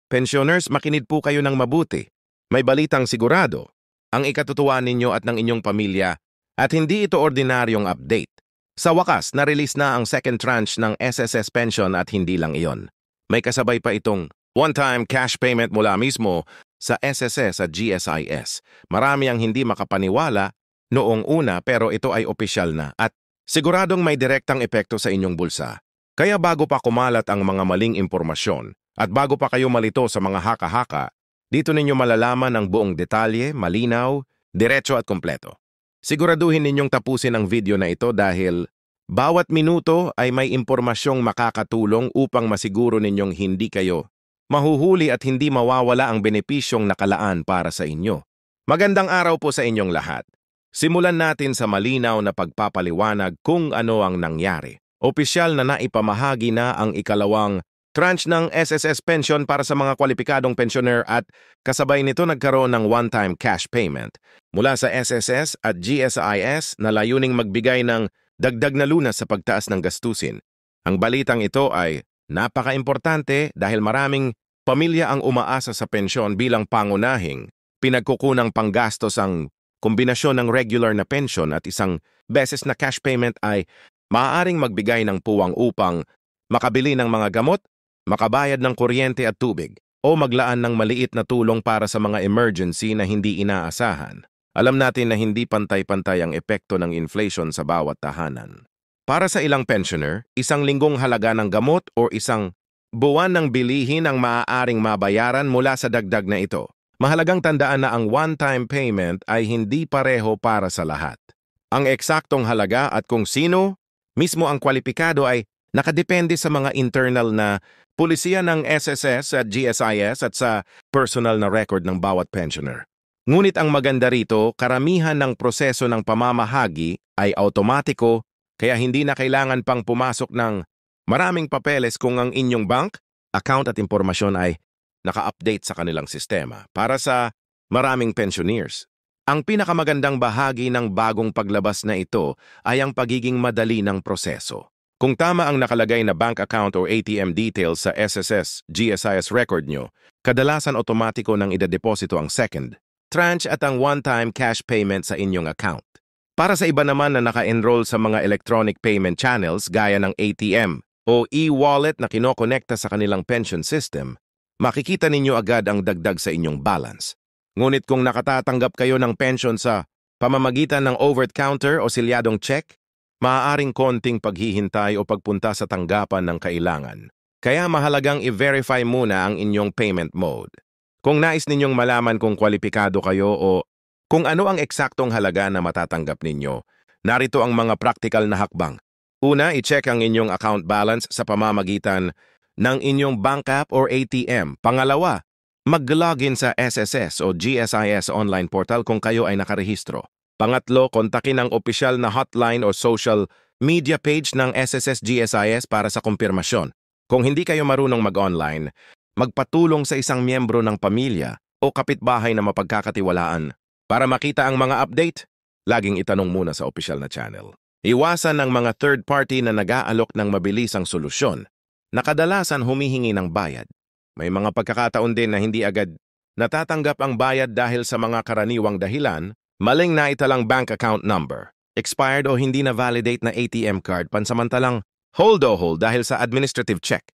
Pensioners, makinig po kayo ng mabuti. May balitang sigurado ang ikatutuwa ninyo at ng inyong pamilya at hindi ito ordinaryong update. Sa wakas, na-release na ang second tranche ng SSS pension at hindi lang iyon. May kasabay pa itong one-time cash payment mula mismo sa SSS at GSIS. Marami ang hindi makapaniwala noong una pero ito ay opisyal na at siguradong may direktang epekto sa inyong bulsa. Kaya bago pa kumalat ang mga maling impormasyon at bago pa kayo malito sa mga haka-haka, dito ninyo malalaman ang buong detalye, malinaw, diretso at kompleto. Siguraduhin ninyong tapusin ang video na ito dahil bawat minuto ay may impormasyong makakatulong upang masiguro ninyong hindi kayo mahuhuli at hindi mawawala ang benepisyong nakalaan para sa inyo. Magandang araw po sa inyong lahat. Simulan natin sa malinaw na pagpapaliwanag kung ano ang nangyari. Opisyal na naipamahagi na ang ikalawang tranche ng SSS pension para sa mga kwalipikadong pensioner at kasabay nito nagkaroon ng one-time cash payment mula sa SSS at GSIS na layuning magbigay ng dagdag na lunas sa pagtaas ng gastusin. Ang balitang ito ay napaka-importante dahil maraming pamilya ang umaasa sa pensyon bilang pangunahing pinagkukunang panggastos. Ang kombinasyon ng regular na pension at isang beses na cash payment ay maaaring magbigay ng puwang upang makabili ng mga gamot, makabayad ng kuryente at tubig, o maglaan ng maliit na tulong para sa mga emergency na hindi inaasahan. Alam natin na hindi pantay-pantay ang epekto ng inflation sa bawat tahanan. Para sa ilang pensioner, isang linggong halaga ng gamot o isang buwan ng bilihin ang maaaring mabayaran mula sa dagdag na ito. Mahalagang tandaan na ang one-time payment ay hindi pareho para sa lahat. Ang eksaktong halaga at kung sino mismo ang kwalipikado ay nakadepende sa mga internal na pulisiya ng SSS at GSIS at sa personal na record ng bawat pensioner. Ngunit ang maganda rito, karamihan ng proseso ng pamamahagi ay automatiko kaya hindi na kailangan pang pumasok ng maraming papeles kung ang inyong bank, account at impormasyon ay naka-update sa kanilang sistema. Para sa maraming pensioners, ang pinakamagandang bahagi ng bagong paglabas na ito ay ang pagiging madali ng proseso. Kung tama ang nakalagay na bank account o ATM details sa SSS GSIS record nyo, kadalasan otomatiko nang idedeposito ang second tranche at ang one-time cash payment sa inyong account. Para sa iba naman na naka-enroll sa mga electronic payment channels gaya ng ATM o e-wallet na kinokonekta sa kanilang pension system, makikita ninyo agad ang dagdag sa inyong balance. Ngunit kung nakatatanggap kayo ng pension sa pamamagitan ng over-the-counter o silyadong check, maaaring konting paghihintay o pagpunta sa tanggapan ng kailangan. Kaya mahalagang i-verify muna ang inyong payment mode. Kung nais ninyong malaman kung kwalipikado kayo o kung ano ang eksaktong halaga na matatanggap ninyo, narito ang mga practical na hakbang. Una, i-check ang inyong account balance sa pamamagitan ng inyong bank app or ATM. Pangalawa, mag-login sa SSS o GSIS online portal kung kayo ay nakarehistro. Pangatlo, kontakin ang opisyal na hotline o social media page ng SSS GSIS para sa kumpirmasyon. Kung hindi kayo marunong mag-online, magpatulong sa isang miyembro ng pamilya o kapitbahay na mapagkakatiwalaan. Para makita ang mga update, laging itanong muna sa opisyal na channel. Iwasan ang mga third party na nag-aalok ng mabilisang solusyon na kadalasan humihingi ng bayad. May mga pagkakataon din na hindi agad natatanggap ang bayad dahil sa mga karaniwang dahilan, maling naitalang bank account number, expired o hindi na validate na ATM card, pansamantalang hold dahil sa administrative check.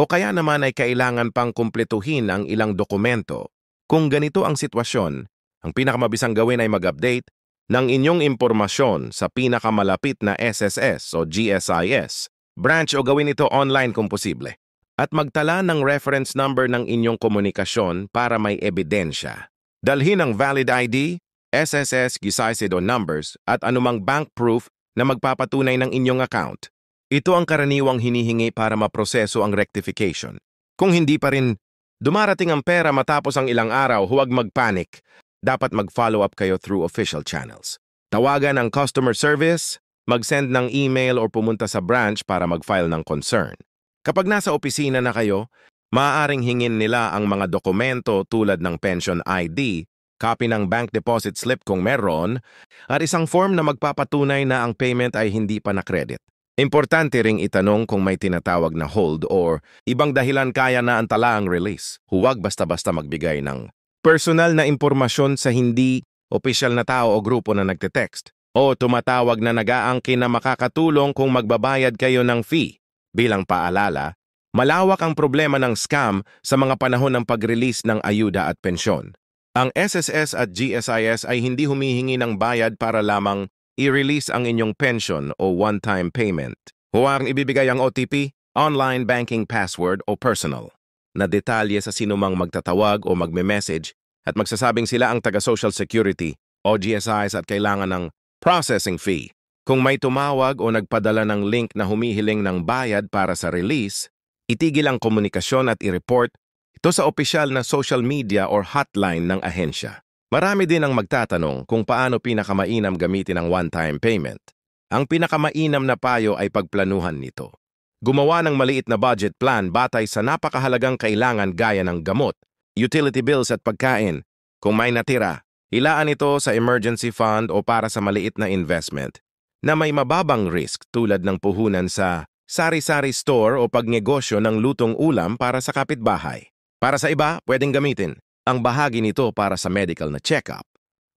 O kaya naman ay kailangan pang kumpletuhin ang ilang dokumento. Kung ganito ang sitwasyon, ang pinakamabisang gawin ay mag-update ng inyong impormasyon sa pinakamalapit na SSS o GSIS branch o gawin ito online kung posible. At magtala ng reference number ng inyong komunikasyon para may ebidensya. Dalhin ang valid ID, SSS, GSIS o numbers at anumang bank proof na magpapatunay ng inyong account. Ito ang karaniwang hinihingi para maproseso ang rectification. Kung hindi pa rin dumarating ang pera matapos ang ilang araw, huwag magpanik. Dapat mag-follow up kayo through official channels. Tawagan ang customer service, mag-send ng email o pumunta sa branch para mag-file ng concern. Kapag nasa opisina na kayo, maaaring hingin nila ang mga dokumento tulad ng pension ID, copy ng bank deposit slip kung meron, at isang form na magpapatunay na ang payment ay hindi pa na-credit. Importante ring itanong kung may tinatawag na hold or ibang dahilan kaya na antala ang release. Huwag basta-basta magbigay ng personal na impormasyon sa hindi opisyal na tao o grupo na nagte-text o tumatawag na nag-aangkin na makakatulong kung magbabayad kayo ng fee. Bilang paalala, malawak ang problema ng scam sa mga panahon ng pag-release ng ayuda at pensyon. Ang SSS at GSIS ay hindi humihingi ng bayad para lamang i-release ang inyong pension o one-time payment. Huwag ibibigay ang OTP, online banking password o personal na detalye sa sinumang magtatawag o magme-message at magsasabing sila ang taga-Social Security o GSIS at kailangan ng processing fee. Kung may tumawag o nagpadala ng link na humihiling ng bayad para sa release, itigil ang komunikasyon at i-report ito sa opisyal na social media or hotline ng ahensya. Marami din ang magtatanong kung paano pinakamainam gamitin ang one-time payment. Ang pinakamainam na payo ay pagplanuhan nito. Gumawa ng maliit na budget plan batay sa napakahalagang kailangan gaya ng gamot, utility bills at pagkain. Kung may natira, ilaan ito sa emergency fund o para sa maliit na investment na may mababang risk tulad ng puhunan sa sari-sari store o pagnegosyo ng lutong ulam para sa kapitbahay. Para sa iba, pwedeng gamitin ang bahagi nito para sa medical na check-up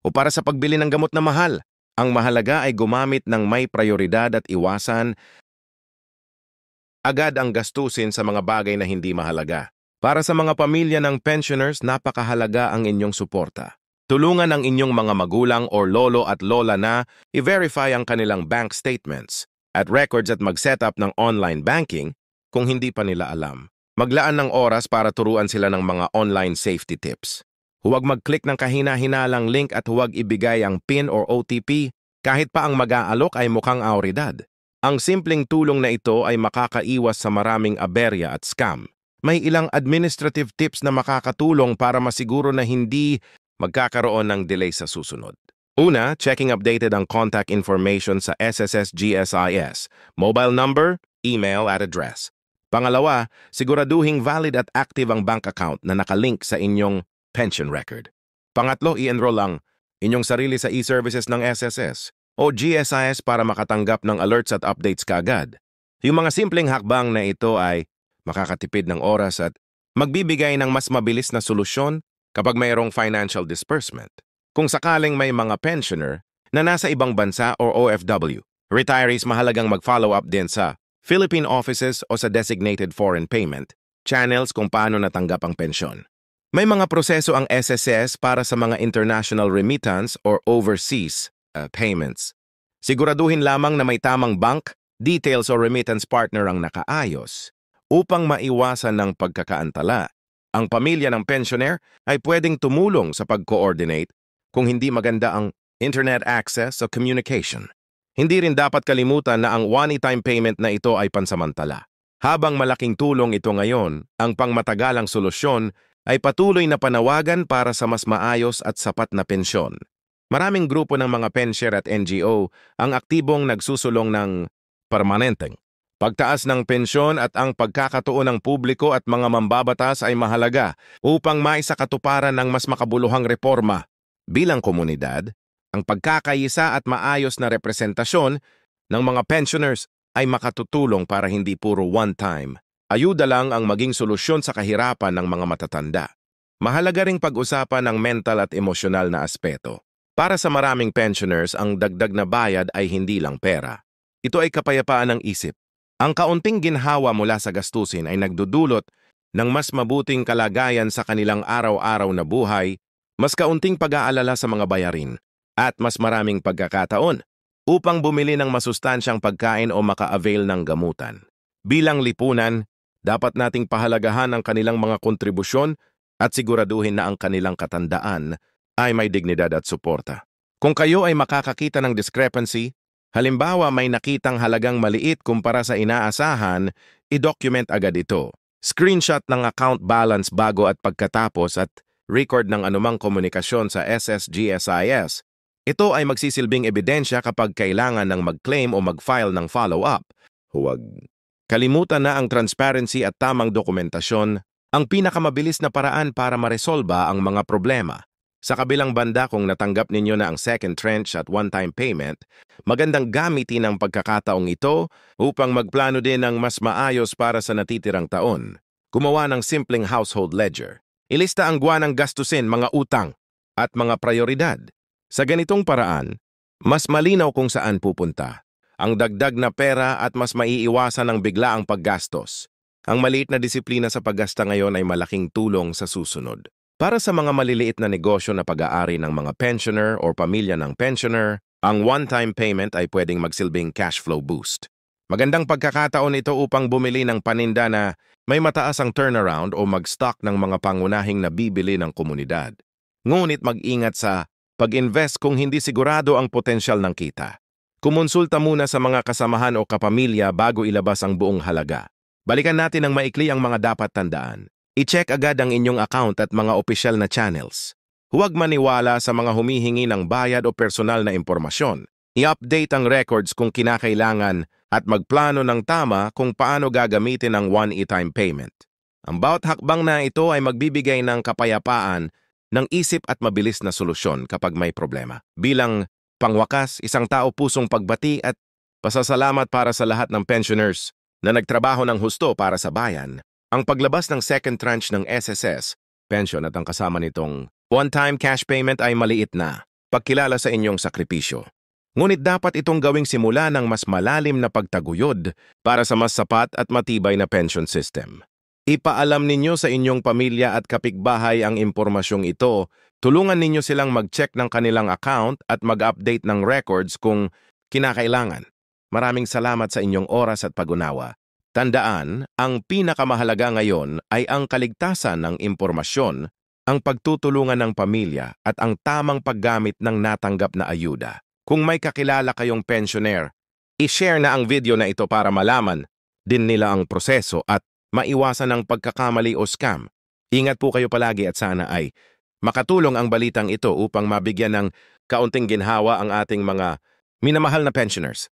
o para sa pagbili ng gamot na mahal. Ang mahalaga ay gumamit ng may prioridad at iwasan agad ang gastusin sa mga bagay na hindi mahalaga. Para sa mga pamilya ng pensioners, napakahalaga ang inyong suporta. Tulungan ang inyong mga magulang or lolo at lola na i-verify ang kanilang bank statements at records at mag-set up ng online banking kung hindi pa nila alam. Maglaan ng oras para turuan sila ng mga online safety tips. Huwag mag-click ng kahina-hinalang link at huwag ibigay ang PIN or OTP kahit pa ang mag-aalok ay mukhang autoridad. Ang simpleng tulong na ito ay makakaiwas sa maraming aberya at scam. May ilang administrative tips na makakatulong para masiguro na hindi magkakaroon ng delay sa susunod. Una, checking updated ang contact information sa SSS GSIS, mobile number, email at address. Pangalawa, siguraduhing valid at active ang bank account na nakalink sa inyong pension record. Pangatlo, i-enroll ang inyong sarili sa e-services ng SSS o GSIS para makatanggap ng alerts at updates kaagad. Yung mga simpleng hakbang na ito ay makakatipid ng oras at magbibigay ng mas mabilis na solusyon kapag mayroong financial disbursement. Kung sakaling may mga pensioner na nasa ibang bansa o OFW, retirees mahalagang mag-follow up din sa Philippine offices o sa designated foreign payment channels kung paano natanggap ang pensyon. May mga proseso ang SSS para sa mga international remittance or overseas payments. Siguraduhin lamang na may tamang bank, details o remittance partner ang nakaayos upang maiwasan ng pagkakaantala. Ang pamilya ng pensioner ay pwedeng tumulong sa pag-coordinate kung hindi maganda ang internet access o communication. Hindi rin dapat kalimutan na ang one-time payment na ito ay pansamantala. Habang malaking tulong ito ngayon, ang pangmatagalang solusyon ay patuloy na panawagan para sa mas maayos at sapat na pensyon. Maraming grupo ng mga pensioner at NGO ang aktibong nagsusulong ng permanenteng pagtaas ng pensyon at ang pagkakatuon ng publiko at mga mambabatas ay mahalaga upang maisakatuparan ng mas makabuluhang reforma. Bilang komunidad, ang pagkakaisa at maayos na representasyon ng mga pensioners ay makatutulong para hindi puro one-time. Ayuda lang ang maging solusyon sa kahirapan ng mga matatanda. Mahalaga ring pag-usapan ang mental at emosyonal na aspeto. Para sa maraming pensioners, ang dagdag na bayad ay hindi lang pera. Ito ay kapayapaan ng isip. Ang kaunting ginhawa mula sa gastusin ay nagdudulot ng mas mabuting kalagayan sa kanilang araw-araw na buhay, mas kaunting pag-aalala sa mga bayarin, at mas maraming pagkakataon upang bumili ng masustansyang pagkain o maka-avail ng gamutan. Bilang lipunan, dapat nating pahalagahan ang kanilang mga kontribusyon at siguraduhin na ang kanilang katandaan ay may dignidad at suporta. Kung kayo ay makakakita ng discrepancy, halimbawa may nakitang halagang maliit kumpara sa inaasahan, i-document agad ito. Screenshot ng account balance bago at pagkatapos at record ng anumang komunikasyon sa SSGSIS. Ito ay magsisilbing ebidensya kapag kailangan ng mag-claim o mag-file ng follow-up. Huwag kalimutan na ang transparency at tamang dokumentasyon ang pinakamabilis na paraan para maresolba ang mga problema. Sa kabilang banda, kung natanggap ninyo na ang second tranche at one-time payment, magandang gamitin ang pagkakataong ito upang magplano din ng mas maayos para sa natitirang taon. Gumawa ng simpleng household ledger. Ilista ang buwan ng gastusin, mga utang, at mga prioridad. Sa ganitong paraan, mas malinaw kung saan pupunta ang dagdag na pera at mas maiiwasan ang biglaang paggastos. Ang maliit na disiplina sa paggasta ngayon ay malaking tulong sa susunod. Para sa mga maliliit na negosyo na pag-aari ng mga pensioner o pamilya ng pensioner, ang one-time payment ay pwedeng magsilbing cash flow boost. Magandang pagkakataon ito upang bumili ng paninda na may mataas ang turnaround o mag-stock ng mga pangunahing nabibili ng komunidad. Ngunit mag-ingat sa pag-invest kung hindi sigurado ang potensyal ng kita. Kumonsulta muna sa mga kasamahan o kapamilya bago ilabas ang buong halaga. Balikan natin ng maikli ang mga dapat tandaan. I-check agad ang inyong account at mga opisyal na channels. Huwag maniwala sa mga humihingi ng bayad o personal na impormasyon. I-update ang records kung kinakailangan at magplano ng tama kung paano gagamitin ang one-time payment. Ang bawat hakbang na ito ay magbibigay ng kapayapaan ng isip at mabilis na solusyon kapag may problema. Bilang pangwakas, isang tao pusong pagbati at pasasalamat para sa lahat ng pensioners na nagtrabaho ng husto para sa bayan. Ang paglabas ng second tranche ng SSS, pension at ang kasama nitong one-time cash payment ay maliit na pagkilala sa inyong sakripisyo. Ngunit dapat itong gawing simula ng mas malalim na pagtaguyod para sa mas sapat at matibay na pension system. Ipaalam ninyo sa inyong pamilya at kapitbahay ang impormasyong ito. Tulungan ninyo silang mag-check ng kanilang account at mag-update ng records kung kinakailangan. Maraming salamat sa inyong oras at pag-unawa. Tandaan, ang pinakamahalaga ngayon ay ang kaligtasan ng impormasyon, ang pagtutulungan ng pamilya at ang tamang paggamit ng natanggap na ayuda. Kung may kakilala kayong pensioner, i-share na ang video na ito para malaman din nila ang proseso at maiwasan ang pagkakamali o scam. Ingat po kayo palagi at sana ay makatulong ang balitang ito upang mabigyan ng kaunting ginhawa ang ating mga minamahal na pensioners.